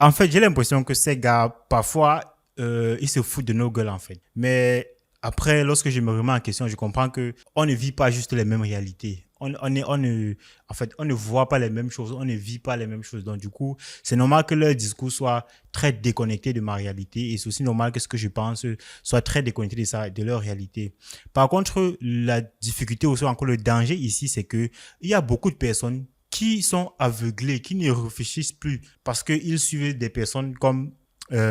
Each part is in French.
En fait, j'ai l'impression que ces gars, parfois, ils se foutent de nos gueules, en fait. Mais après, lorsque je me remets en question, je comprends que on ne vit pas juste les mêmes réalités. En fait, on ne voit pas les mêmes choses, on ne vit pas les mêmes choses. Donc, du coup, c'est normal que leur discours soit très déconnecté de ma réalité et c'est aussi normal que ce que je pense soit très déconnecté de leur réalité. Par contre, la difficulté aussi, encore le danger ici, c'est que il y a beaucoup de personnes qui sont aveuglées, qui ne réfléchissent plus parce qu'ils suivent des personnes comme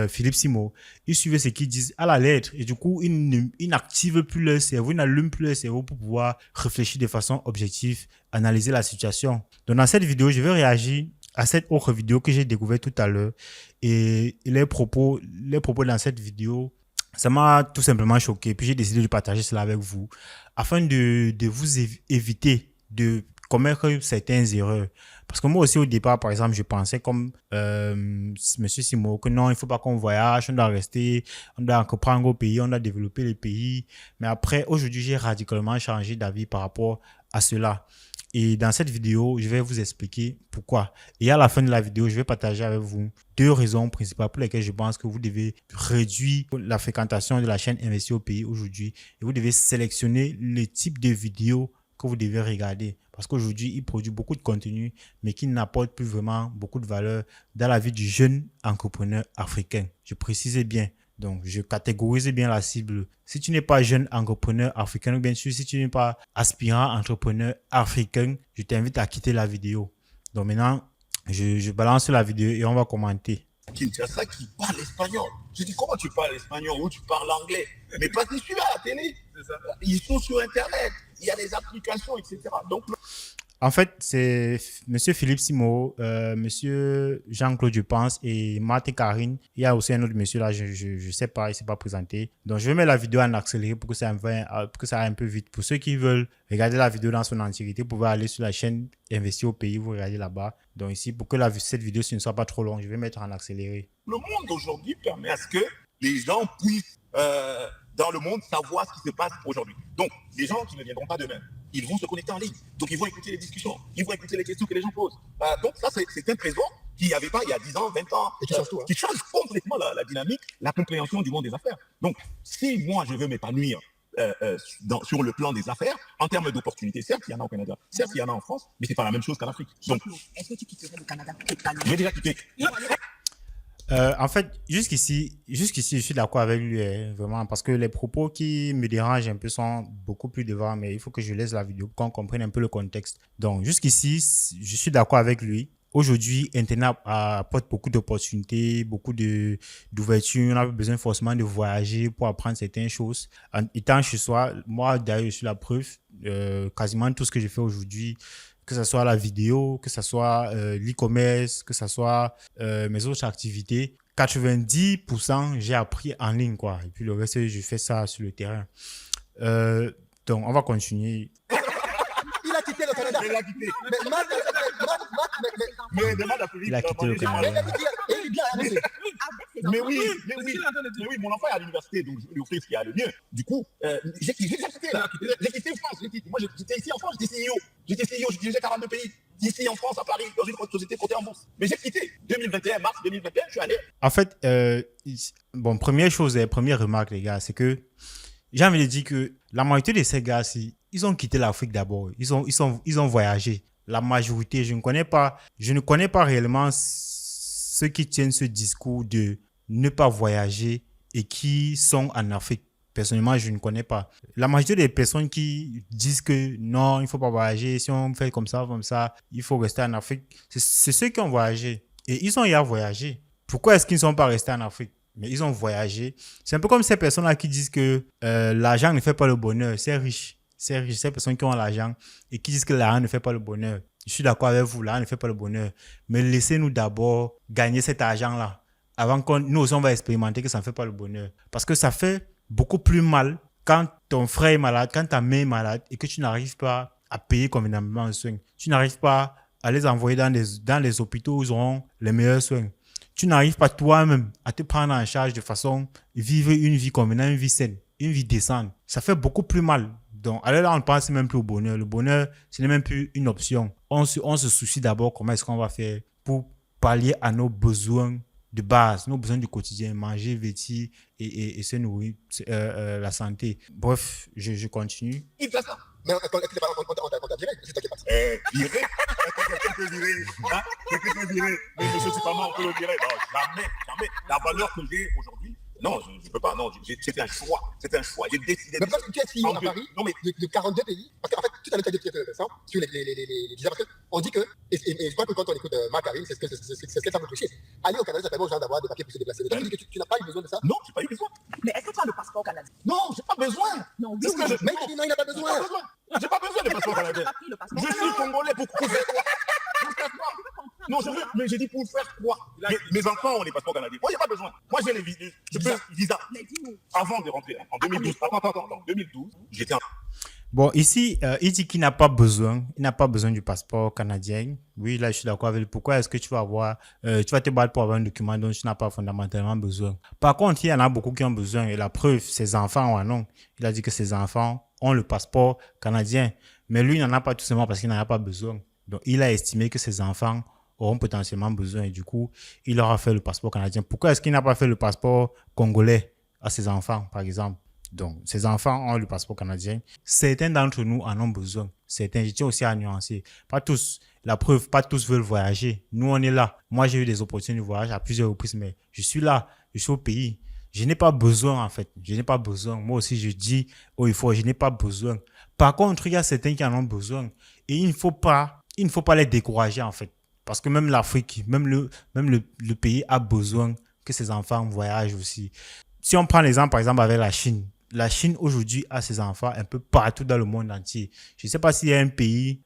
Philippe Simo. Ils suivent ce qu'ils disent à la lettre et du coup, ils n'activent plus leur cerveau, ils n'allument plus leur cerveau pour pouvoir réfléchir de façon objective, analyser la situation. Donc, dans cette vidéo, je vais réagir à cette autre vidéo que j'ai découverte tout à l'heure et les propos dans cette vidéo, ça m'a tout simplement choqué. Puis j'ai décidé de partager cela avec vous afin de vous éviter de commettre certaines erreurs. Parce que moi aussi, au départ, par exemple, je pensais comme Monsieur Simo que non, il ne faut pas qu'on voyage, on doit rester, on doit reprendre au pays, on doit développer les pays. Mais après, aujourd'hui, j'ai radicalement changé d'avis par rapport à cela. Et dans cette vidéo, je vais vous expliquer pourquoi. Et à la fin de la vidéo, je vais partager avec vous deux raisons principales pour lesquelles je pense que vous devez réduire la fréquentation de la chaîne Investir au pays aujourd'hui. Et vous devez sélectionner le type de vidéo que vous devez regarder. Parce qu'aujourd'hui, il produit beaucoup de contenu, mais qui n'apporte plus vraiment beaucoup de valeur dans la vie du jeune entrepreneur africain. Je précise bien. Donc, je catégorise bien la cible. Si tu n'es pas jeune entrepreneur africain, ou bien sûr, si tu n'es pas aspirant entrepreneur africain, je t'invite à quitter la vidéo. Donc maintenant, je balance la vidéo et on va commenter. Kinshasa qui parle espagnol. Je dis, comment tu parles espagnol ou tu parles anglais? Mais parce qu'ils suivent à la télé. Ils sont sur Internet. Il y a des applications, etc. Donc, en fait, c'est Monsieur Philippe Simo, Monsieur Jean-Claude je pense et Marthe Karine. Il y a aussi un autre monsieur là, je sais pas, il s'est pas présenté. Donc je vais mettre la vidéo en accéléré pour que ça aille un peu vite. Pour ceux qui veulent regarder la vidéo dans son entièreté, vous pouvez aller sur la chaîne Investir au pays, vous regardez là-bas. Donc ici, pour que cette vidéo ne soit pas trop longue, je vais mettre en accéléré. Le monde aujourd'hui permet à ce que les gens puissent, dans le monde, savoir ce qui se passe aujourd'hui. Donc, les gens qui ne viendront pas demain, ils vont se connecter en ligne. Donc, ils vont écouter les discussions, ils vont écouter les questions que les gens posent. Donc, ça, c'est un trésor qu'il n'y avait pas il y a 10 ans, 20 ans, qui change complètement la dynamique, la compréhension du monde des affaires. Donc, si moi, je veux m'épanouir sur le plan des affaires, en termes d'opportunités, certes, il y en a au Canada, certes, il y en a en France, mais ce n'est pas la même chose qu'en Afrique. Donc, est-ce que tu quitterais le Canada totalement? je vais déjà quitter. En fait, jusqu'ici, je suis d'accord avec lui, vraiment, parce que les propos qui me dérangent un peu sont beaucoup plus devant, mais il faut que je laisse la vidéo pour qu'on comprenne un peu le contexte. Donc, jusqu'ici, je suis d'accord avec lui. Aujourd'hui, Internet apporte beaucoup d'opportunités, beaucoup d'ouvertures. On n'a pas besoin forcément de voyager pour apprendre certaines choses. En étant chez soi, moi, d'ailleurs, je suis la preuve. Quasiment tout ce que je fais aujourd'hui, que ce soit la vidéo, que ce soit l'e-commerce, que ce soit mes autres activités, 90% j'ai appris en ligne, quoi. Et puis le reste, je fais ça sur le terrain. Donc, on va continuer. Il a quitté le Canada. Il a quitté. Mais Mais demande à Philippe. Il a quitté le Canada. il est bien avancé. Mais oui, mon enfant est à l'université, donc je vais lui offrir ce qu'il y a de mieux. Du coup, j'ai quitté là. J'ai quitté France. Moi, j'étais ici en France, j'étais CEO. Je dirigeais 42 pays. Ici en France, à Paris, dans une société cotée en bourse. Mais j'ai quitté. 2021, mars 2021, je suis allé. En fait, bon, première remarque, les gars, c'est que j'ai envie de dire que la majorité de ces gars-ci, ils ont quitté l'Afrique d'abord. Ils ont voyagé. La majorité, je ne connais pas réellement ceux qui tiennent ce discours de ne pas voyager et qui sont en Afrique. Personnellement, je ne connais pas. La majorité des personnes qui disent que non, il ne faut pas voyager, si on fait comme ça, il faut rester en Afrique, c'est ceux qui ont voyagé. Et ils ont hier voyagé. Pourquoi est-ce qu'ils ne sont pas restés en Afrique? Mais ils ont voyagé. C'est un peu comme ces personnes-là qui disent que l'argent ne fait pas le bonheur. C'est riche. Ces personnes qui ont l'argent et qui disent que l'argent ne fait pas le bonheur. Je suis d'accord avec vous, l'argent ne fait pas le bonheur. Mais laissez-nous d'abord gagner cet argent-là avant qu'on nous aussi on va expérimenter que ça ne fait pas le bonheur. Parce que ça fait beaucoup plus mal quand ton frère est malade, quand ta mère est malade et que tu n'arrives pas à payer convenablement un soin. Tu n'arrives pas à les envoyer dans les hôpitaux où ils auront les meilleurs soins. Tu n'arrives pas toi-même à te prendre en charge de façon vivre une vie convenable, une vie saine, une vie décente. Ça fait beaucoup plus mal. Donc, alors là, on ne pense même plus au bonheur. Le bonheur, ce n'est même plus une option. On se soucie d'abord comment est-ce qu'on va faire pour pallier à nos besoins de base, nos besoins du quotidien, manger, vêtir et se nourrir, la santé. Bref, je continue. Il fait ça. Mais on t'a viré, c'est toi qui es parti. Viré. Quelqu'un peut virer. Hein? Quelqu'un peut virer. Mais monsieur Superman, on peut le virer. Non, jamais. La valeur que j'ai aujourd'hui, non, je ne peux pas. Non, c'était un choix. J'ai décidé. Mais parce que tu es CEO à Paris non, mais de 42 pays. Parce qu'en fait, tout à l'heure, tu as dit un truc intéressant sur les visas. Parce qu'on dit que, et je crois que quand on écoute Marc Karine, c'est ce que ça veut toucher. Aller au Canada, ça permet aux gens d'avoir des papiers pour se déplacer. Mais toi, tu dis que tu n'as pas eu besoin de ça. non, j'ai pas eu besoin. Mais est-ce que tu as le passeport canadien? Non, j'ai pas besoin. Non, C'est ce que je- Mais il dit non, il n'a pas besoin. J'ai pas besoin de passeport canadien. Tu as pris le passeport. Je suis congolais pour faire quoi? Pour faire quoi? Non, mais j'ai dit pour faire quoi? Mes enfants ont les passeports canadiens. Moi, j'ai pas besoin. Moi, j'ai les visas. Mais dis-nous. Avant de rentrer, en 2012. Attends, 2012, j'étais en. Bon, ici, il dit qu'il n'a pas besoin. Il n'a pas besoin du passeport canadien. Oui, là, je suis d'accord avec lui. Pourquoi est-ce que tu vas te battre pour avoir un document dont tu n'as pas fondamentalement besoin? Par contre, il y en a beaucoup qui ont besoin. Et la preuve, ses enfants, ouais, non. Il a dit que ses enfants ont le passeport canadien. Mais lui, il n'en a pas tout simplement parce qu'il n'en a pas besoin. Donc, il a estimé que ses enfants auront potentiellement besoin. Et du coup, il leur a fait le passeport canadien. Pourquoi est-ce qu'il n'a pas fait le passeport congolais à ses enfants, par exemple? Donc, ces enfants ont le passeport canadien. Certains d'entre nous en ont besoin. Certains, je tiens aussi à nuancer. Pas tous. La preuve, pas tous veulent voyager. Nous, on est là. Moi, j'ai eu des opportunités de voyage à plusieurs reprises, mais je suis là. Je suis au pays. Je n'ai pas besoin, en fait. Je n'ai pas besoin. Moi aussi, je dis, je n'ai pas besoin. Par contre, il y a certains qui en ont besoin. Et il ne faut pas les décourager, en fait. Parce que même l'Afrique, même le pays a besoin que ses enfants voyagent aussi. Si on prend l'exemple, par exemple, avec la Chine. La Chine, aujourd'hui, a ses enfants un peu partout dans le monde entier. Je ne sais pas s'il y a un pays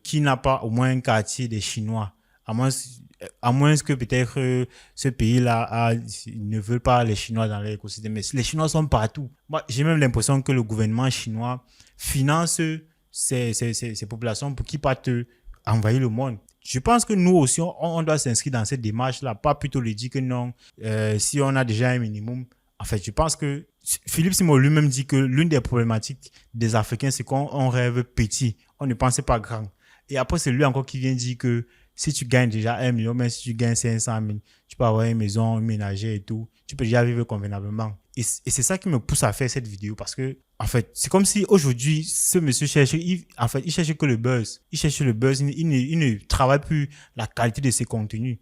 qui n'a pas au moins un quartier des Chinois. À moins que peut-être ce pays-là ne veut pas les Chinois dans l'écosystème. Mais les Chinois sont partout. Moi, j'ai même l'impression que le gouvernement chinois finance ces populations pour qu'ils partent envahir le monde. Je pense que nous aussi, on doit s'inscrire dans cette démarche-là. Pas plutôt le dire que non, si on a déjà un minimum. En fait, je pense que Philippe Simon lui-même dit que l'une des problématiques des Africains, c'est qu'on rêve petit. On ne pense pas grand. Et après, c'est lui encore qui vient dire que si tu gagnes déjà 1 million, même si tu gagnes 500 000, tu peux avoir une maison, une ménagère et tout. Tu peux déjà vivre convenablement. Et c'est ça qui me pousse à faire cette vidéo parce que, en fait, c'est comme si aujourd'hui, ce monsieur cherche, il cherche que le buzz. Il cherche le buzz. Il ne travaille plus la qualité de ses contenus.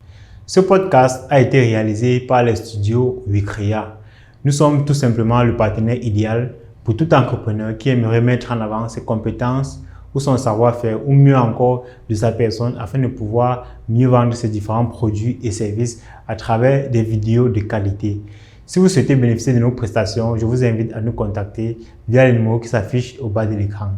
Ce podcast a été réalisé par les studios Wicrea. Nous sommes tout simplement le partenaire idéal pour tout entrepreneur qui aimerait mettre en avant ses compétences ou son savoir-faire ou mieux encore de sa personne afin de pouvoir mieux vendre ses différents produits et services à travers des vidéos de qualité. Si vous souhaitez bénéficier de nos prestations, je vous invite à nous contacter via le numéro qui s'affiche au bas de l'écran.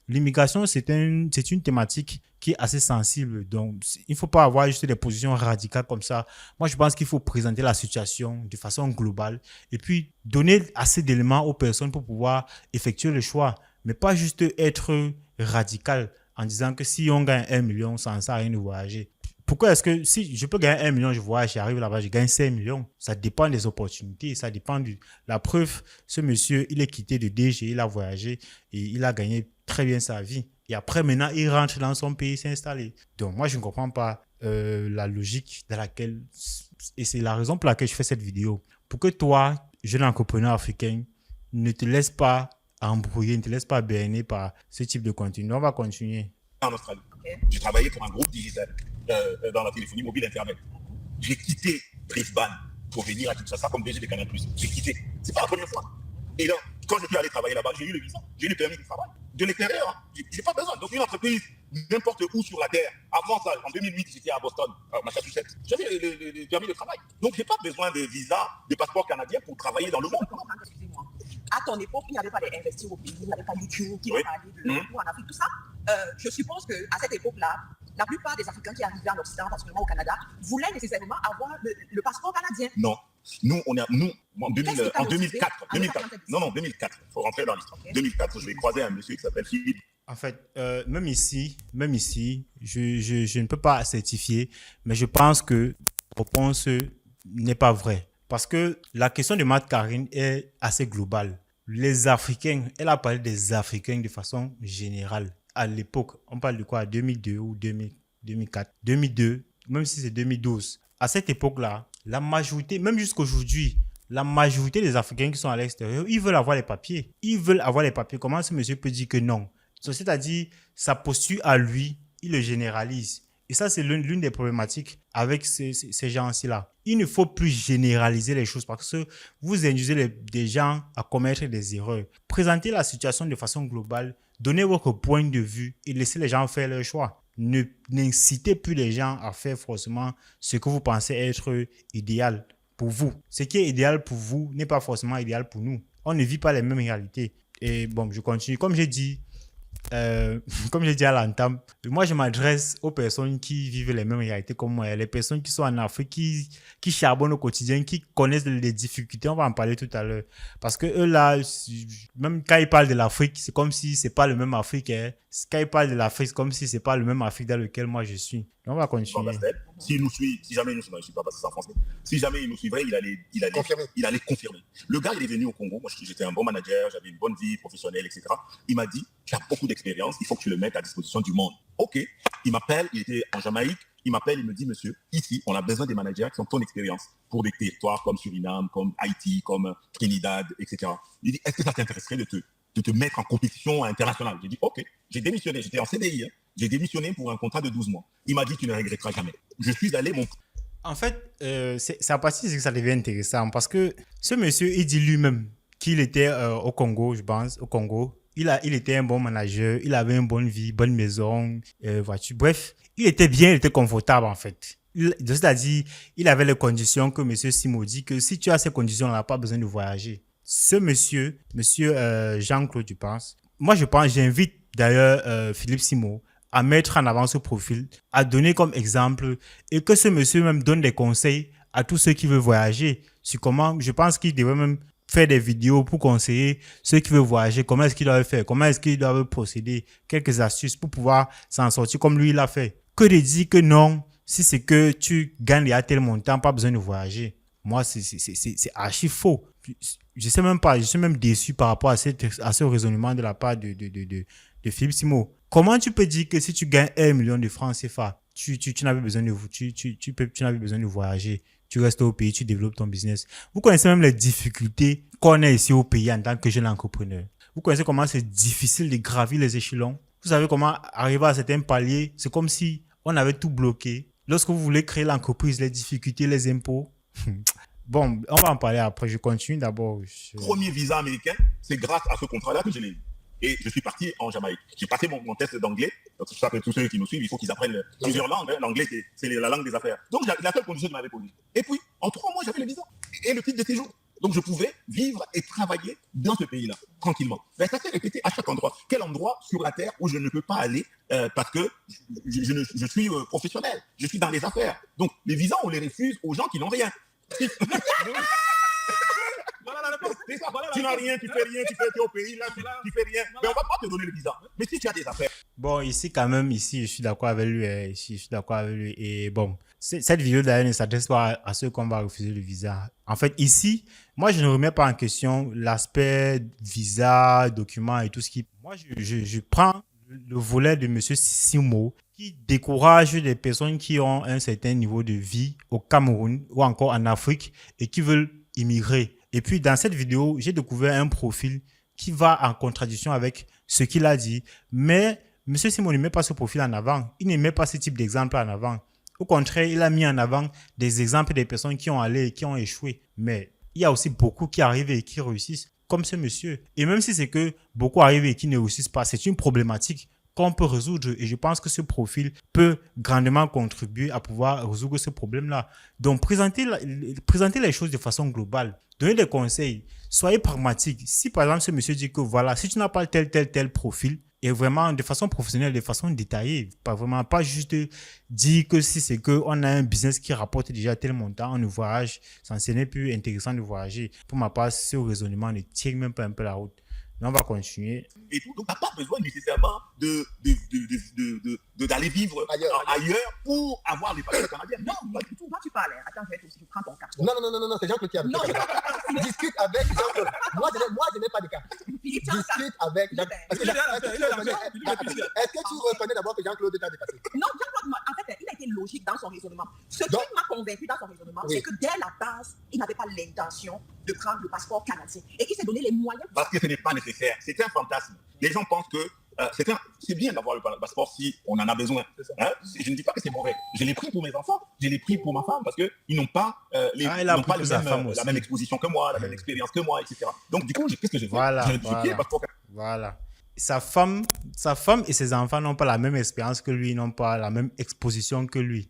L'immigration, c'est une thématique qui est assez sensible. Donc, il ne faut pas avoir juste des positions radicales comme ça. Moi, je pense qu'il faut présenter la situation de façon globale et puis donner assez d'éléments aux personnes pour pouvoir effectuer le choix. Mais pas juste être radical en disant que si on gagne 1 million, ça ne sert à rien de voyager. Pourquoi est-ce que si je peux gagner 1 million, je voyage, j'arrive là-bas, je gagne 5 millions. Ça dépend des opportunités, ça dépend la preuve. Ce monsieur, il est quitté de DG, il a voyagé et il a gagné très bien sa vie. Et après, maintenant, il rentre dans son pays s'installer. Donc, moi, je ne comprends pas la logique dans laquelle... Et c'est la raison pour laquelle je fais cette vidéo. Pour que toi, jeune entrepreneur africain, ne te laisse pas embrouiller, ne te laisse pas berner par ce type de contenu. On va continuer. En Australie. J'ai travaillé pour un groupe digital dans la téléphonie mobile Internet. J'ai quitté Brisbane pour venir à Kinshasa comme DG de Canal+. J'ai quitté. C'est pas la première fois. Et là, quand je suis allé travailler là-bas, j'ai eu le visa, j'ai eu le permis de travail. De l'extérieur, hein. J'ai pas besoin. Donc une entreprise, n'importe où sur la terre. Avant ça, en 2008, j'étais à Boston, Massachusetts. J'avais le permis de travail. Donc j'ai pas besoin de visa, de passeport canadien pour travailler dans le monde. Excusez-moi. À ton époque, il n'y avait pas d'investir au pays, il n'y avait pas YouTube, qui Oui. parlait de l'emploi en Afrique, tout ça. Je suppose qu'à cette époque-là, la plupart des Africains qui arrivaient en Occident, particulièrement au Canada, voulaient nécessairement avoir le passeport canadien. Non. Nous, en Qu'est-ce qui t'a 2004. motivé 2004. Non, 2004. Il faut rentrer dans l'histoire. Ok. 2004, je vais croiser un monsieur qui s'appelle Philippe. En fait, même ici, je ne peux pas certifier, mais je pense que la réponse n'est pas vraie. Parce que la question de Marc Karine est assez globale. Les Africains, elle a parlé des Africains de façon générale. À l'époque, on parle de quoi? 2002 ou 2004? 2002, même si c'est 2012. à cette époque-là, la majorité, même jusqu'aujourd'hui, la majorité des Africains qui sont à l'extérieur, ils veulent avoir les papiers. Ils veulent avoir les papiers. Comment ce monsieur peut dire que non? C'est-à-dire, sa posture à lui, il le généralise. Et ça, c'est l'une des problématiques avec ces gens-là. Il ne faut plus généraliser les choses parce que vous induisez des gens à commettre des erreurs. Présentez la situation de façon globale, donnez votre point de vue et laissez les gens faire leur choix. N'incitez plus les gens à faire forcément ce que vous pensez être idéal pour vous. Ce qui est idéal pour vous n'est pas forcément idéal pour nous. On ne vit pas les mêmes réalités. Et bon, je continue. Comme j'ai dit à l'entame, moi je m'adresse aux personnes qui vivent les mêmes réalités comme moi, les personnes qui sont en Afrique, qui charbonnent au quotidien, qui connaissent les difficultés. On va en parler tout à l'heure. Parce que eux là, même quand ils parlent de l'Afrique, c'est comme si c'est pas le même Afrique. Hein. Quand ils parlent de l'Afrique, c'est comme si c'est pas le même Afrique dans lequel moi je suis. Donc, on va continuer. S'il nous suit, si jamais il nous suit, non, je ne suis pas passé ça en français. Si jamais il nous suivrait, il allait confirmer. Le gars, il est venu au Congo. Moi, j'étais un bon manager, j'avais une bonne vie professionnelle, etc. Il m'a dit, tu as beaucoup d'expérience, il faut que tu le mettes à disposition du monde. OK. Il m'appelle, il était en Jamaïque. Il m'appelle, il me dit, monsieur, ici, on a besoin des managers qui ont ton expérience pour des territoires comme Suriname, comme Haïti, comme Trinidad, etc. Il dit, est-ce que ça t'intéresserait de te mettre en compétition internationale? J'ai dit, OK. J'ai démissionné, j'étais en CDI. Hein. J'ai démissionné pour un contrat de 12 mois. Il m'a dit, tu ne regretteras jamais. Je suis allé, En fait, c'est à partir de ce que ça devient intéressant parce que ce monsieur, il dit lui-même qu'il était au Congo, je pense, au Congo. Il était un bon manager, il avait une bonne vie, bonne maison, voiture. Bref, il était bien, il était confortable en fait. C'est-à-dire, il avait les conditions que monsieur Simo dit que si tu as ces conditions, on n'a pas besoin de voyager. Ce monsieur Jean-Claude, je pense. Moi, j'invite d'ailleurs Philippe Simo à mettre en avant ce profil, à donner comme exemple et que ce monsieur même donne des conseils à tous ceux qui veulent voyager sur comment, je pense qu'il devrait même faire des vidéos pour conseiller ceux qui veulent voyager, comment est-ce qu'ils doivent faire, comment est-ce qu'ils doivent procéder, quelques astuces pour pouvoir s'en sortir comme lui il l'a fait. Que de dire que non, si c'est que tu gagnes à tel montant, pas besoin de voyager. Moi, c'est archi faux. Je sais même pas, je suis même déçu par rapport à ce raisonnement de la part de Philippe Simo. Comment tu peux dire que si tu gagnes 1 million de francs CFA, tu n'avais besoin de voyager, tu restes au pays, tu développes ton business. Vous connaissez même les difficultés qu'on a ici au pays en tant que jeune entrepreneur. Vous connaissez comment c'est difficile de gravir les échelons. Vous savez comment arriver à certains paliers. C'est comme si on avait tout bloqué. Lorsque vous voulez créer l'entreprise, les difficultés, les impôts. Bon, on va en parler après. Je continue d'abord. Premier visa américain, c'est grâce à ce contrat-là que je l'ai eu. Et je suis parti en Jamaïque. J'ai passé mon test d'anglais. Donc, ça fait tous ceux qui nous suivent, il faut qu'ils apprennent plusieurs langues. Hein. L'anglais, c'est la langue des affaires. Donc, la seule condition qu'il m'avait posée. Et puis, en 3 mois, j'avais le visa et le titre de séjour. Donc, je pouvais vivre et travailler dans ce pays-là, tranquillement. Mais ça s'est répété à chaque endroit. Quel endroit sur la terre où je ne peux pas aller parce que je suis professionnel. Je suis dans les affaires. Donc, les visas, on les refuse aux gens qui n'ont rien. Tu n'as rien, tu fais rien, tu es au pays, là, tu fais rien. Mais on ne va pas te donner le visa. Mais si tu as des affaires. Bon, ici, quand même, je suis d'accord avec lui. Et bon, cette vidéo d'ailleurs ne s'adresse pas à ceux qu'on va refuser le visa. En fait, ici, moi, je ne remets pas en question l'aspect visa, documents et tout ce qui. Moi, je prends le volet de M. Simo qui décourage les personnes qui ont un certain niveau de vie au Cameroun ou encore en Afrique et qui veulent immigrer. Et puis, dans cette vidéo, j'ai découvert un profil qui va en contradiction avec ce qu'il a dit. Mais M. Simo ne met pas ce profil en avant. Il ne met pas ce type d'exemple en avant. Au contraire, il a mis en avant des exemples des personnes qui ont allé et qui ont échoué. Mais il y a aussi beaucoup qui arrivent et qui réussissent, comme ce monsieur. Et même si c'est que beaucoup arrivent et qui ne réussissent pas, c'est une problématique qu'on peut résoudre. Et je pense que ce profil peut grandement contribuer à pouvoir résoudre ce problème-là. Donc, présentez les choses de façon globale. Donnez des conseils. Soyez pragmatique. Si, par exemple, ce monsieur dit que voilà, si tu n'as pas tel profil, et vraiment de façon professionnelle, de façon détaillée, pas juste dire que si c'est qu'on a un business qui rapporte déjà tel montant, on ne voyage, ça n'est plus intéressant de voyager. Pour ma part, ce raisonnement ne tient même pas un peu la route. Mais on va continuer. Et tout. Donc, tu n'as pas besoin nécessairement d'aller vivre ailleurs pour avoir les papiers canadiens. Non, pas du tout. Moi, tu parles. Attends, je prends ton cas. Non, c'est Jean-Claude qui a Non, discute avec Jean-Claude. Moi, je n'ai pas de cas. Discute avec Jean-Claude. Est-ce que tu reconnais d'abord que Jean-Claude t'a dépassé? Non, Jean-Claude, en fait, il a été logique dans son raisonnement. Ce qui Donc- m'a convaincu dans son raisonnement, Oui. c'est que dès la base, il n'avait pas l'intention de prendre le passeport canadien. Et il s'est donné les moyens. Parce que ce n'est pas nécessaire. C'est un fantasme. Les gens pensent que c'est bien d'avoir le passeport si on en a besoin. Hein? Je ne dis pas que c'est mauvais. Je l'ai pris pour mes enfants, je l'ai pris pour ma femme parce qu'ils n'ont pas, il a ils n'ont pris pas pour sa femme la aussi. même exposition que moi, la même expérience que moi, etc. Donc du coup, qu'est-ce que j'ai fait? Voilà, J'ai notifié voilà. le passeport. Voilà. Sa femme et ses enfants n'ont pas la même expérience que lui, n'ont pas la même exposition que lui.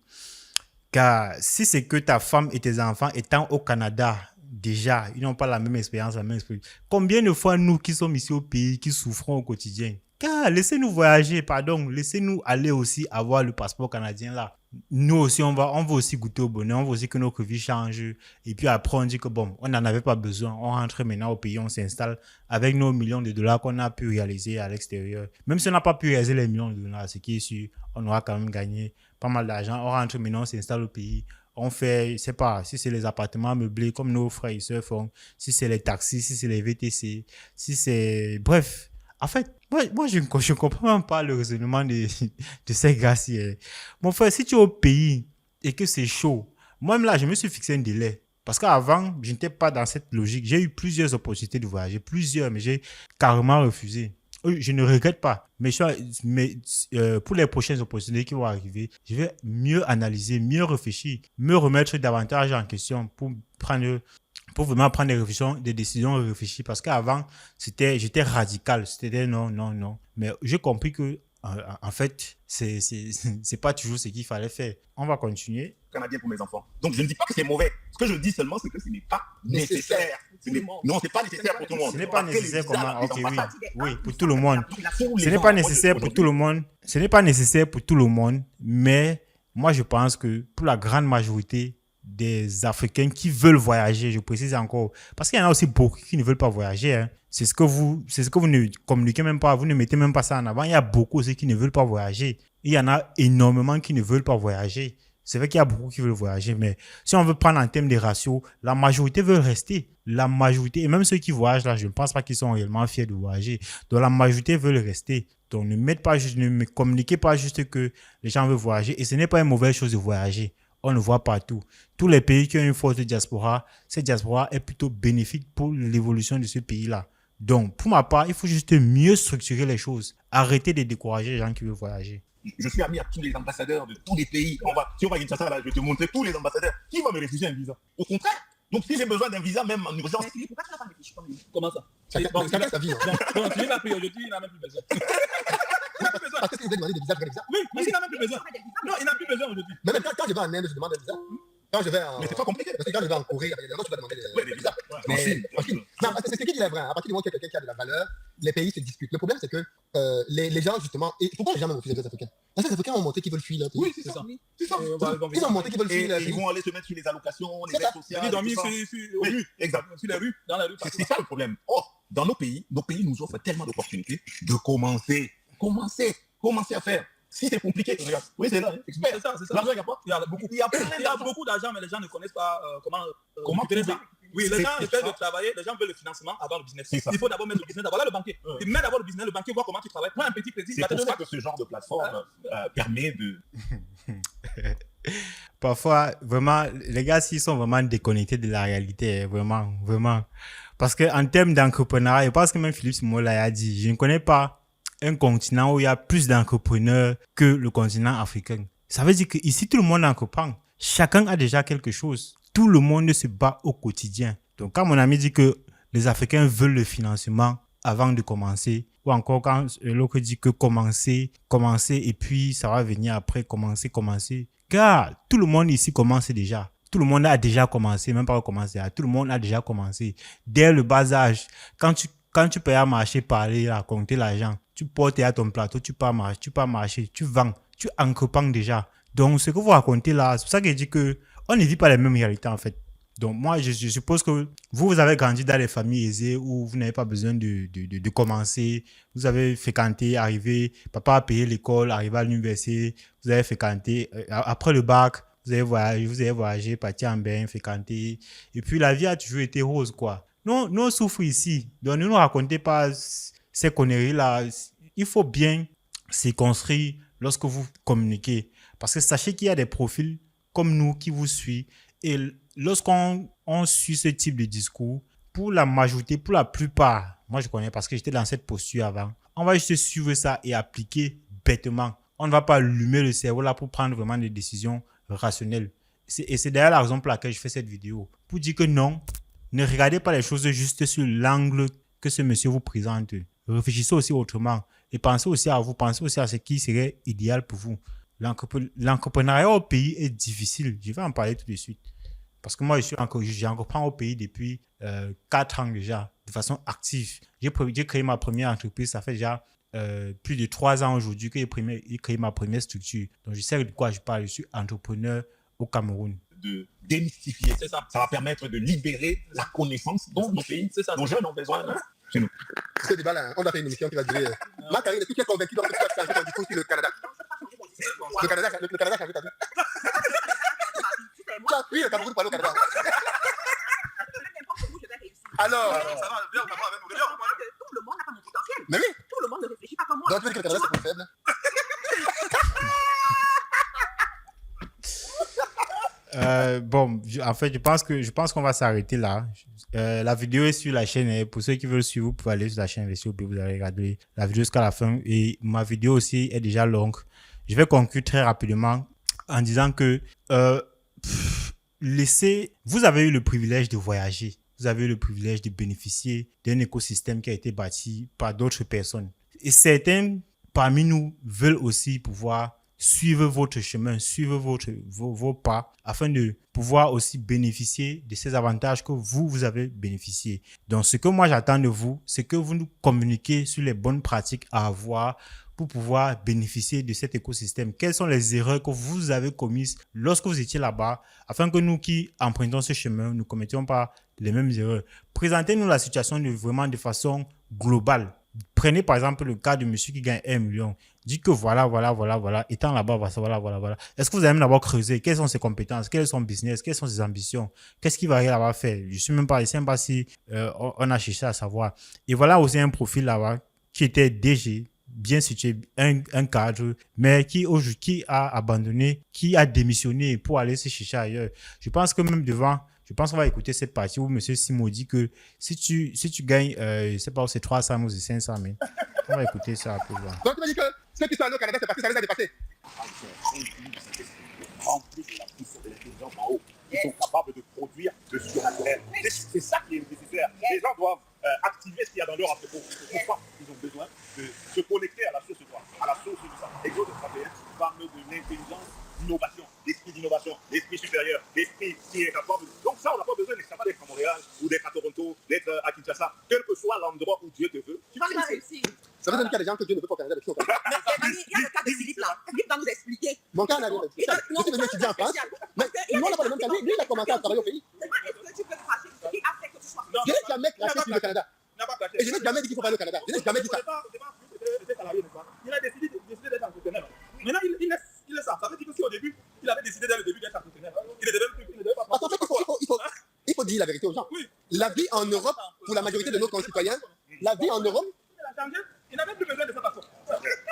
Car si c'est que ta femme et tes enfants étant au Canada, déjà, ils n'ont pas la même expérience, la même expérience. Combien de fois nous qui sommes ici au pays, qui souffrons au quotidien? Car laissez-nous voyager, pardon, laissez-nous aller aussi avoir le passeport canadien là. Nous aussi, on veut aussi goûter au bonheur, on veut aussi que notre vie change. Et puis après, on dit que bon, on n'en avait pas besoin. On rentre maintenant au pays, on s'installe avec nos millions de dollars qu'on a pu réaliser à l'extérieur. Même si on n'a pas pu réaliser les millions de dollars, ce qui est sûr, on aura quand même gagné pas mal d'argent. On rentre maintenant, on s'installe au pays. On fait, je sais pas, si c'est les appartements meublés comme nos frères et sœurs font, si c'est les taxis, si c'est les VTC, si c'est... Bref, en fait, moi je ne comprends même pas le raisonnement de ces gars-ci. Mon frère, si tu es au pays et que c'est chaud, moi-même là, je me suis fixé un délai. Parce qu'avant, je n'étais pas dans cette logique. J'ai eu plusieurs opportunités de voyager, mais j'ai carrément refusé. Je ne regrette pas, mais pour les prochaines opportunités qui vont arriver, je vais mieux analyser, mieux réfléchir, me remettre davantage en question pour vraiment prendre des décisions réfléchies. Parce qu'avant, j'étais radical, c'était non, non, non. Mais j'ai compris que, en fait, c'est pas toujours ce qu'il fallait faire. On va continuer. Canadien pour mes enfants. Donc je ne dis pas que c'est mauvais. Ce que je dis seulement, c'est que ce n'est pas nécessaire. Non, c'est pas nécessaire pour tout le monde. Ce n'est pas Parce que les nécessaire visas, comment? les Ok, oui. ambassades, Oui, pour tout le monde. tous les Ce n'est gens pas en nécessaire pour aujourd'hui, tout le monde. Ce n'est pas nécessaire pour tout le monde, mais moi je pense que pour la grande majorité des Africains qui veulent voyager, je précise encore, parce qu'il y en a aussi beaucoup qui ne veulent pas voyager. Hein. C'est ce que vous ne communiquez même pas, vous ne mettez même pas ça en avant. Il y a beaucoup aussi qui ne veulent pas voyager. Il y en a énormément qui ne veulent pas voyager. C'est vrai qu'il y a beaucoup qui veulent voyager, mais si on veut prendre en termes des ratios, la majorité veut rester. La majorité, et même ceux qui voyagent là, je ne pense pas qu'ils sont réellement fiers de voyager. Donc la majorité veulent rester. Donc ne communiquez pas juste que les gens veulent voyager. Et ce n'est pas une mauvaise chose de voyager. On le voit partout. Tous les pays qui ont une forte diaspora, cette diaspora est plutôt bénéfique pour l'évolution de ce pays-là. Donc, pour ma part, il faut juste mieux structurer les choses. Arrêter de décourager les gens qui veulent voyager. Je suis ami à tous les ambassadeurs de tous les pays. Si on va à Kinshasa, là, je vais te montrer tous les ambassadeurs. Qui va me réfugier un visa? Au contraire. Donc, si j'ai besoin d'un visa, même en urgence. Mais Philippe, pourquoi tu n'as pas réfléchi comme lui? Comment ça? Chacun sa vie. Hein. Bon, Philippe a pris aujourd'hui, il n'a même plus besoin. Il n'a plus besoin. Parce que si vous avez demandé des visas, je veux des visas. Oui, mais il n'a même plus besoin. Non, il n'a plus besoin aujourd'hui. Mais même quand je vais en Inde, je demande un visa. Quand je vais en... Mais c'est pas compliqué. Parce que quand je vais en Corée, il y a des gens qui doivent demander Ouais, des visas. Ouais, Mais en Chine. non, c'est ce qui est vrai. À partir du moment qu'il y a quelqu'un qui a de la valeur, les pays se discutent. Le problème, c'est que les gens, justement... Et pourquoi les gens même refusent les Africains? Parce que les Africains ont montré qu'ils veulent fuir leur pays. Oui, c'est ça. C'est ça. Ils ont montré qu'ils veulent fuir leur Et ils pays. vont aller se mettre sur les allocations, les C'est ça. aides sociales. Ils ont mis tout ça. sur Oui, exact. les rues, dans la rue. C'est ça le problème. Or, dans nos pays nous offrent tellement d'opportunités de commencer à faire. Si c'est compliqué, regarde. Oui, c'est là. Expert. C'est ça, c'est ça. L'argent, il n'y a pas. Il y a beaucoup. Il y a plein Il y a d'argent. beaucoup d'argent, mais les gens ne connaissent pas comment trouver. ça. Oui, les C'est gens essaient ça. de travailler, les gens veulent le financement avant le business. C'est ça. Il faut d'abord mettre le business, d'abord là le banquier. Ouais. Il met d'abord le banquier voit comment tu travailles. Prends un petit crédit, il C'est va te pour donner. ça que ce genre de plateforme permet de... Parfois, vraiment, les gars, s'ils sont vraiment déconnectés de la réalité, vraiment, vraiment. Parce qu'en termes d'entrepreneuriat, je pense que même Philippe Simola a dit, je ne connais pas un continent où il y a plus d'entrepreneurs que le continent africain. Ça veut dire qu'ici, tout le monde entreprend. Chacun a déjà quelque chose. Tout le monde se bat au quotidien. Donc, quand mon ami dit que les Africains veulent le financement avant de commencer, ou encore quand l'autre dit que commencer, et puis ça va venir après, commencer. Car tout le monde ici commence déjà. Tout le monde a déjà commencé, même pas recommencé. Tout le monde a déjà commencé. Dès le bas âge, quand tu peux marcher, parler, compter l'argent, tu portes à ton plateau, tu pars marcher, tu vends, tu entreprends déjà. Donc, ce que vous racontez là, c'est pour ça que je dis que on ne vit pas les mêmes réalités en fait. Donc, moi, je suppose que vous avez grandi dans les familles aisées où vous n'avez pas besoin de commencer. Vous avez fréquenté, arrivé, papa a payé l'école, arrivé à l'université, vous avez fréquenté. Après le bac, vous avez voyagé, parti en bain, fréquenté. Et puis, la vie a toujours été rose, quoi. Nous, on souffre ici. Donc, ne nous racontez pas ces conneries-là. Il faut bien se construire lorsque vous communiquez. Parce que sachez qu'il y a des profils comme nous qui vous suivent. Et lorsqu'on suit ce type de discours, pour la majorité, pour la plupart, moi je connais parce que j'étais dans cette posture avant, on va juste suivre ça et appliquer bêtement. On ne va pas allumer le cerveau là pour prendre vraiment des décisions rationnelles. Et c'est d'ailleurs la raison pour laquelle je fais cette vidéo. Pour dire que non, ne regardez pas les choses juste sur l'angle que ce monsieur vous présente. Réfléchissez aussi autrement. Et pensez aussi à vous, pensez aussi à ce qui serait idéal pour vous. L'entrepreneuriat au pays est difficile. Je vais en parler tout de suite. Parce que moi, j'entreprends au pays depuis 4 ans déjà, de façon active. J'ai créé ma première entreprise, ça fait déjà plus de 3 ans aujourd'hui que j'ai créé ma première structure. Donc, je sais de quoi je parle. Je suis entrepreneur au Cameroun. De démystifier, c'est ça. Ça va permettre de libérer la connaissance dont nos pays, c'est ça, nos jeunes ont besoin chez nous. Ce débat-là, on a fait une émission qui va durer. Marc-Karine, est-ce que tu es convaincu que tu vas changer ton discours sur le Canada? Le Canada a changé ta vie. Tu as pris le Cameroun pour aller au Canada. Alors, Ça va bien, ça va avec nous. Tout le monde n'a pas mon potentiel. mais oui. Tout le monde ne réfléchit pas comme moi. Donc, tu veux dire que le Canada, c'est plus faible? Bon, en fait, je pense qu'on va s'arrêter là. La vidéo est sur la chaîne. Pour ceux qui veulent suivre, vous pouvez aller sur la chaîne SEO, puis vous allez regarder la vidéo jusqu'à la fin. Et ma vidéo aussi est déjà longue. Je vais conclure très rapidement en disant que vous avez eu le privilège de voyager. Vous avez eu le privilège de bénéficier d'un écosystème qui a été bâti par d'autres personnes. Et certains parmi nous veulent aussi pouvoir suivre votre chemin, suivre vos pas, afin de pouvoir aussi bénéficier de ces avantages que vous avez bénéficié. Donc, ce que moi j'attends de vous, c'est que vous nous communiquiez sur les bonnes pratiques à avoir pour pouvoir bénéficier de cet écosystème. Quelles sont les erreurs que vous avez commises lorsque vous étiez là-bas, afin que nous qui empruntons ce chemin, ne commettions pas les mêmes erreurs. Présentez-nous la situation vraiment de façon globale. Prenez par exemple le cas de monsieur qui gagne 1 million. Dites que voilà. Étant là-bas, voilà. Est-ce que vous avez même d'abord creusé? Quelles sont ses compétences? Quel est son business? Quelles sont ses ambitions? Qu'est-ce qu'il va aller là-bas faire? Je ne sais même pas si on a cherché à savoir. Et voilà aussi un profil là-bas qui était DG, bien situé, un cadre, mais qui a abandonné, qui a démissionné pour aller se chercher ailleurs. Je pense qu'on va écouter cette partie où M. Simo dit que si tu gagnes, je ne sais pas, c'est 300 ou c'est 500 000. On va écouter ça un peu. Donc, tu m'as dit que ceux qui sont allés au Canada, c'est parce que ça les a dépassés. Remplis de la puissance de l'intelligence en haut. Ils sont capables de produire le surnaturel. C'est ça qui est nécessaire. Les gens doivent activer ce qu'il y a dans leur entrepôt. Pourquoi ils ont besoin de se connecter à la source de quoi? À la source de ça. Exode 31 parle de l'intelligence d'innovation, l'esprit d'innovation, l'esprit supérieur, l'esprit qui est capable. Donc ça, on n'a pas besoin nécessairement d'être à Montréal ou d'être à Toronto, d'être à Kinshasa. Quel que soit l'endroit où Dieu te veut, tu vas réussir. Ça veut dire qu'il y a des gens que Dieu ne veut pas au Canada, mais qui sont au Canada. Mais il y a le cas de Philippe là. Philippe va nous expliquer. Mon cas, je suis venu étudier en France, mais nous, on n'a pas le même cas. Lui, il a commencé à travailler au pays. Est-ce que tu peux cracher ce qui a fait que tu sois. Je n'ai jamais craché sur le Canada. Et je n'ai jamais dit qu'il faut pas aller au Canada. Je n'ai jamais dit ça. Il a décidé d'être entrepreneur. Maintenant, il laisse ça. Ça veut dire que si au début, il avait décidé dès le début d'être entrepreneur, il ne devait pas. Parce qu'en fait, il faut dire la vérité aux gens. Oui. La vie en Europe, pour la majorité de nos concitoyens, la vie en Europe, Il a changé. Il n'avait plus besoin de cette façon.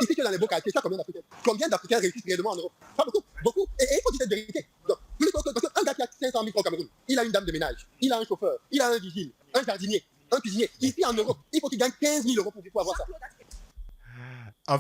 ici tu es dans les beaux quartiers, tu as combien d'Africains? Combien d'Africains réussissent réellement en Europe? Pas beaucoup, beaucoup. Et il faut dire cette vérité. Donc, plutôt que parce qu'un gars qui a 500 000 francs au Cameroun, il a une dame de ménage, il a un chauffeur, il a un vigile, un jardinier, un cuisinier. Ici en Europe, il faut qu'il gagne 15 000 euros pour pouvoir avoir ça. En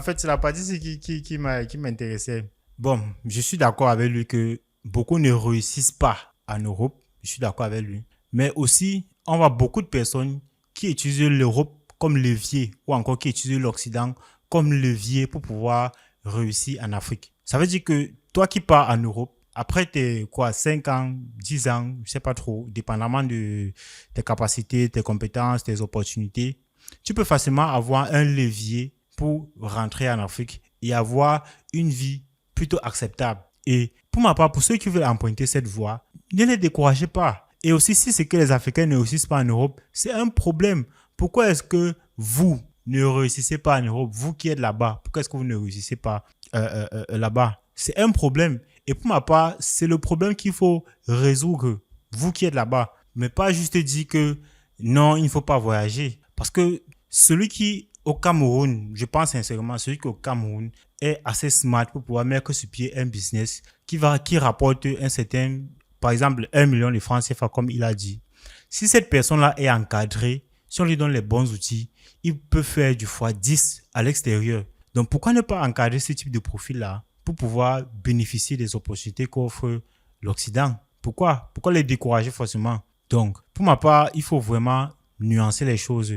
fait, c'est la partie qui m'intéressait. Bon, je suis d'accord avec lui que beaucoup ne réussissent pas en Europe. Je suis d'accord avec lui. Mais aussi, on voit beaucoup de personnes qui utilisent l'Europe comme levier ou encore qui utilisent l'Occident comme levier pour pouvoir réussir en Afrique. Ça veut dire que toi qui pars en Europe, après tes 5 ans, 10 ans, je sais pas trop, dépendamment de tes capacités, tes compétences, tes opportunités, tu peux facilement avoir un levier pour rentrer en Afrique et avoir une vie plutôt acceptable. Et pour ma part, pour ceux qui veulent emprunter cette voie, ne les découragez pas. Et aussi, si c'est que les Africains ne réussissent pas en Europe, c'est un problème. Pourquoi est-ce que vous ne réussissez pas en Europe, vous qui êtes là-bas? Pourquoi est-ce que vous ne réussissez pas là-bas? C'est un problème. Et pour ma part, c'est le problème qu'il faut résoudre, vous qui êtes là-bas. Mais pas juste dire que non, il ne faut pas voyager. Parce que celui qui, au Cameroun, je pense sincèrement, celui qui au Cameroun est assez smart pour pouvoir mettre sur pied un business qui rapporte un certain, par exemple, 1 million de francs CFA, comme il a dit. Si cette personne-là est encadrée, si on lui donne les bons outils, il peut faire du x10 à l'extérieur. Donc, pourquoi ne pas encadrer ce type de profil-là pour pouvoir bénéficier des opportunités qu'offre l'Occident? Pourquoi les décourager forcément? Donc, pour ma part, il faut vraiment nuancer les choses.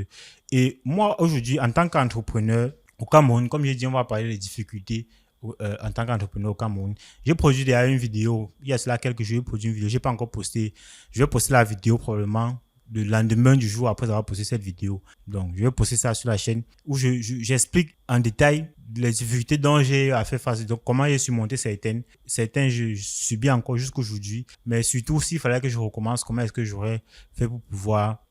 Et moi, aujourd'hui, en tant qu'entrepreneur au Cameroun, comme j'ai dit, on va parler des difficultés en tant qu'entrepreneur au Cameroun. J'ai produit déjà une vidéo. Il y a cela quelques jours, j'ai produit une vidéo. Je n'ai pas encore posté. Je vais poster la vidéo probablement le lendemain du jour après avoir posté cette vidéo. Donc, je vais poster ça sur la chaîne où j'explique en détail les difficultés dont j'ai à faire face. Donc, comment j'ai surmonté certaines je subis encore jusqu'aujourd'hui. Mais surtout, s'il fallait que je recommence, comment est-ce que j'aurais fait pour pouvoir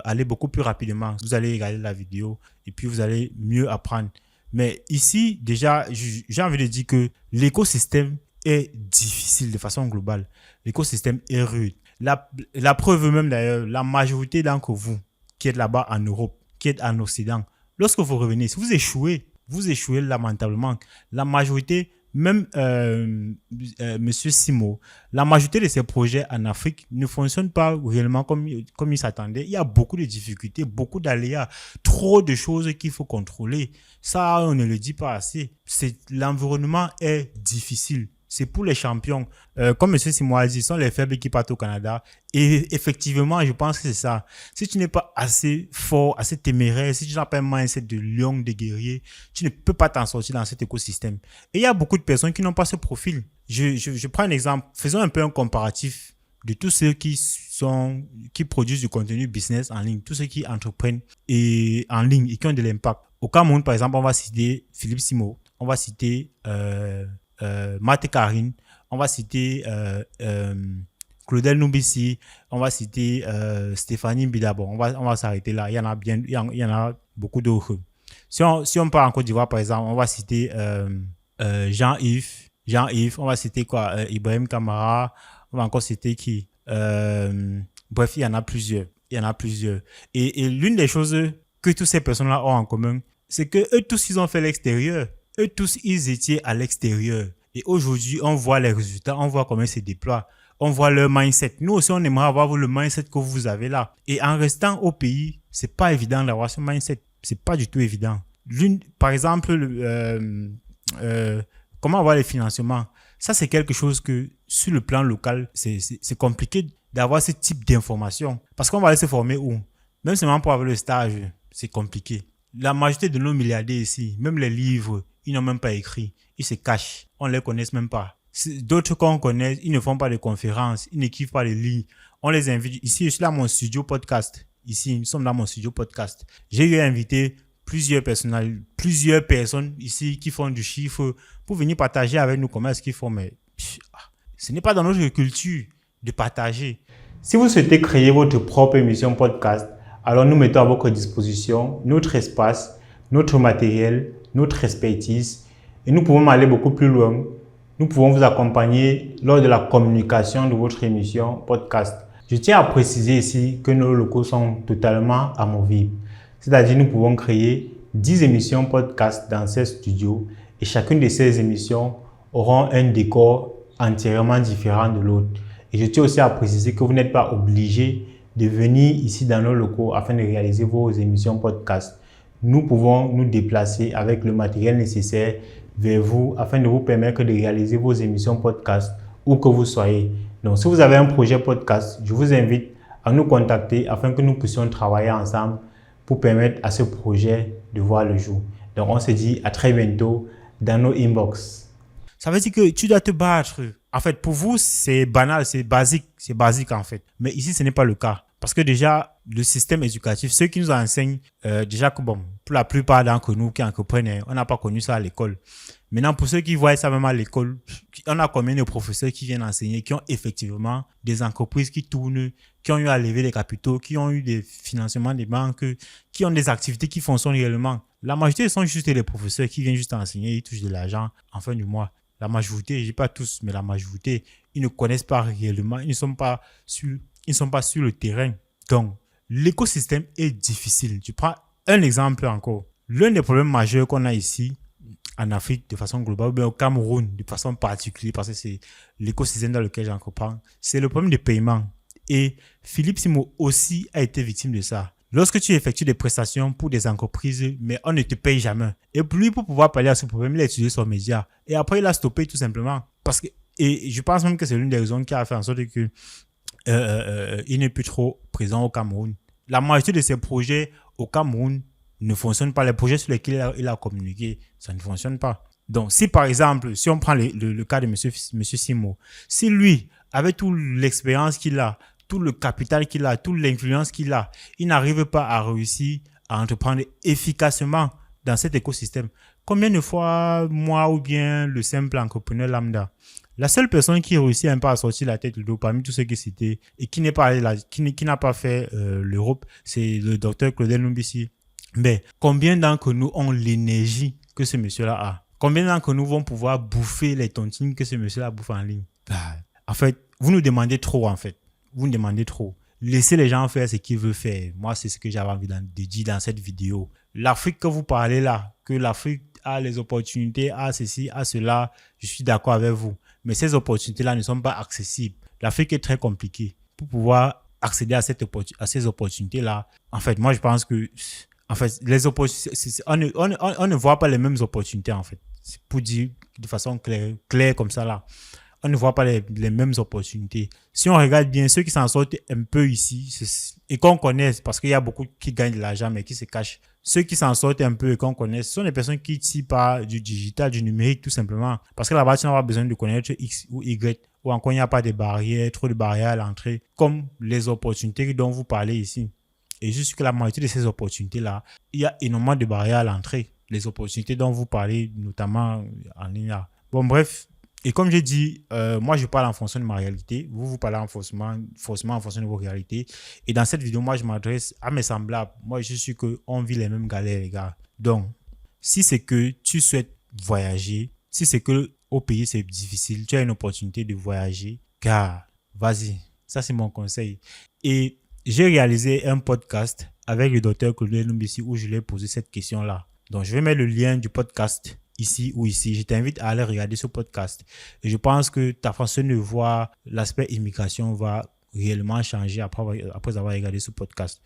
aller beaucoup plus rapidement. Vous allez regarder la vidéo et puis vous allez mieux apprendre. Mais ici, déjà, j'ai envie de dire que l'écosystème est difficile de façon globale. L'écosystème est rude. La preuve même d'ailleurs, la majorité d'entre vous qui êtes là-bas en Europe, qui êtes en Occident, lorsque vous revenez, si vous échouez lamentablement. La majorité, même Monsieur Simo, la majorité de ces projets en Afrique ne fonctionnent pas réellement comme il s'attendait. Il y a beaucoup de difficultés, beaucoup d'aléas, trop de choses qu'il faut contrôler. Ça, on ne le dit pas assez. L'environnement est difficile. C'est pour les champions. Comme M. Simo a dit, ce sont les faibles qui partent au Canada. Et effectivement, je pense que c'est ça. Si tu n'es pas assez fort, assez téméraire, si tu n'as pas un mindset de lion, de guerrier, tu ne peux pas t'en sortir dans cet écosystème. Et il y a beaucoup de personnes qui n'ont pas ce profil. Je prends un exemple. Faisons un peu un comparatif de tous ceux qui produisent du contenu business en ligne, tous ceux qui entreprennent en ligne et qui ont de l'impact. Au Cameroun, par exemple, on va citer Philippe Simo, on va citer Marthe Karine, on va citer Claudel Noubissi, on va citer Stéphanie Bidabo. On va s'arrêter là. Il y en a beaucoup d'autres. Si on part en Côte d'Ivoire, par exemple, on va citer Jean-Yves, on va citer quoi? Ibrahim Kamara, on va encore citer qui? Bref, il y en a plusieurs. Et l'une des choses que toutes ces personnes-là ont en commun, c'est que eux tous, ils ont fait l'extérieur. Eux tous, ils étaient à l'extérieur. Et aujourd'hui, on voit les résultats, on voit comment ils se déploient. On voit leur mindset. Nous aussi, on aimerait avoir le mindset que vous avez là. Et en restant au pays, c'est pas évident d'avoir ce mindset. C'est pas du tout évident. Par exemple, comment avoir les financements? Ça, c'est quelque chose que, sur le plan local, c'est compliqué d'avoir ce type d'informations. Parce qu'on va aller se former où? Même seulement pour avoir le stage, c'est compliqué. La majorité de nos milliardaires ici, même les livres, ils n'ont même pas écrit. Ils se cachent. On ne les connaît même pas. D'autres qu'on connaît, ils ne font pas de conférences. Ils n'écrivent pas de livres. On les invite. Ici, je suis dans mon studio podcast. Ici, nous sommes dans mon studio podcast. J'ai eu invité plusieurs personnes ici qui font du chiffre pour venir partager avec nous comment est-ce qu'ils font. Mais ce n'est pas dans notre culture de partager. Si vous souhaitez créer votre propre émission podcast, alors nous mettons à votre disposition notre espace, notre matériel, notre expertise et nous pouvons aller beaucoup plus loin. Nous pouvons vous accompagner lors de la communication de votre émission podcast. Je tiens à préciser ici que nos locaux sont totalement amovibles. C'est-à-dire nous pouvons créer 10 émissions podcast dans ces studios et chacune de ces émissions auront un décor entièrement différent de l'autre. Et je tiens aussi à préciser que vous n'êtes pas obligé de venir ici dans nos locaux afin de réaliser vos émissions podcast. Nous pouvons nous déplacer avec le matériel nécessaire vers vous afin de vous permettre de réaliser vos émissions podcast où que vous soyez. Donc, si vous avez un projet podcast, je vous invite à nous contacter afin que nous puissions travailler ensemble pour permettre à ce projet de voir le jour. Donc, on se dit à très bientôt dans nos inbox. Ça veut dire que tu dois te battre. En fait, pour vous, c'est banal, c'est basique en fait. Mais ici, ce n'est pas le cas. Parce que déjà, le système éducatif, ceux qui nous enseignent, déjà que bon, pour la plupart d'entre nous qui entreprennent, on n'a pas connu ça à l'école. Maintenant, pour ceux qui voient ça même à l'école, on a combien de professeurs qui viennent enseigner, qui ont effectivement des entreprises qui tournent, qui ont eu à lever des capitaux, qui ont eu des financements des banques, qui ont des activités qui fonctionnent réellement. La majorité sont juste des professeurs qui viennent juste enseigner, ils touchent de l'argent en fin du mois. La majorité, je dis pas tous, mais la majorité, ils ne connaissent pas réellement, ils ne sont pas sur le terrain. Donc, l'écosystème est difficile. Tu prends un exemple encore. L'un des problèmes majeurs qu'on a ici, en Afrique de façon globale, ou bien au Cameroun de façon particulière, parce que c'est l'écosystème dans lequel j'entreprends, c'est le problème de paiement. Et Philippe Simo aussi a été victime de ça. Lorsque tu effectues des prestations pour des entreprises, mais on ne te paye jamais. Et lui, pour pouvoir parler à ce problème, il a utilisé son média. Et après, il a stoppé tout simplement. Et je pense même que c'est l'une des raisons qui a fait en sorte que il n'est plus trop présent au Cameroun. La majorité de ses projets au Cameroun ne fonctionnent pas. Les projets sur lesquels il a communiqué, ça ne fonctionne pas. Donc, si par exemple, si on prend le cas de monsieur Simo, si lui, avec toute l'expérience qu'il a, tout le capital qu'il a, toute l'influence qu'il a, il n'arrive pas à réussir à entreprendre efficacement dans cet écosystème. Combien de fois, moi ou bien le simple entrepreneur lambda, la seule personne qui réussit un peu à sortir la tête de l'eau parmi tous ceux qui cités et qui n'a pas fait l'Europe, c'est le docteur Claudel Numbisi. Mais combien d'entre nous ont l'énergie que ce monsieur-là a? Combien d'entre nous vont pouvoir bouffer les tontines que ce monsieur-là bouffe en ligne? En fait, vous nous demandez trop en fait. Vous nous demandez trop. Laissez les gens faire ce qu'ils veulent faire. Moi, c'est ce que j'avais envie de dire dans cette vidéo. L'Afrique que vous parlez là, que l'Afrique a les opportunités, a ceci, a cela, je suis d'accord avec vous. Mais ces opportunités-là ne sont pas accessibles. L'Afrique est très compliquée. Pour pouvoir accéder à ces opportunités-là, en fait, moi, je pense que en fait, les opportunités, on ne voit pas les mêmes opportunités, en fait. C'est pour dire de façon claire comme ça, là. On ne voit pas les mêmes opportunités. Si on regarde bien, ceux qui s'en sortent un peu ici, et qu'on connaît, parce qu'il y a beaucoup qui gagnent de l'argent, mais qui se cachent. Ceux qui s'en sortent un peu et qu'on connaît, ce sont des personnes qui tirent par du digital, du numérique, tout simplement. Parce que là-bas, tu n'as pas besoin de connaître X ou Y, ou encore il n'y a pas de barrières, trop de barrières à l'entrée, comme les opportunités dont vous parlez ici. Et juste que la majorité de ces opportunités-là, il y a énormément de barrières à l'entrée. Les opportunités dont vous parlez, notamment en ligne. Bon, bref. Et comme j'ai dit, moi, je parle en fonction de ma réalité. Vous parlez forcément en fonction de vos réalités. Et dans cette vidéo, moi, je m'adresse à mes semblables. Moi, je suis qu'on vit les mêmes galères, les gars. Donc, si c'est que tu souhaites voyager, si c'est que au pays, c'est difficile, tu as une opportunité de voyager, car vas-y. Ça, c'est mon conseil. Et j'ai réalisé un podcast avec le docteur Claudel Numbisi où je lui ai posé cette question-là. Donc, je vais mettre le lien du podcast ici ou ici. Je t'invite à aller regarder ce podcast. Et je pense que ta façon de voir l'aspect immigration va réellement changer après avoir regardé ce podcast.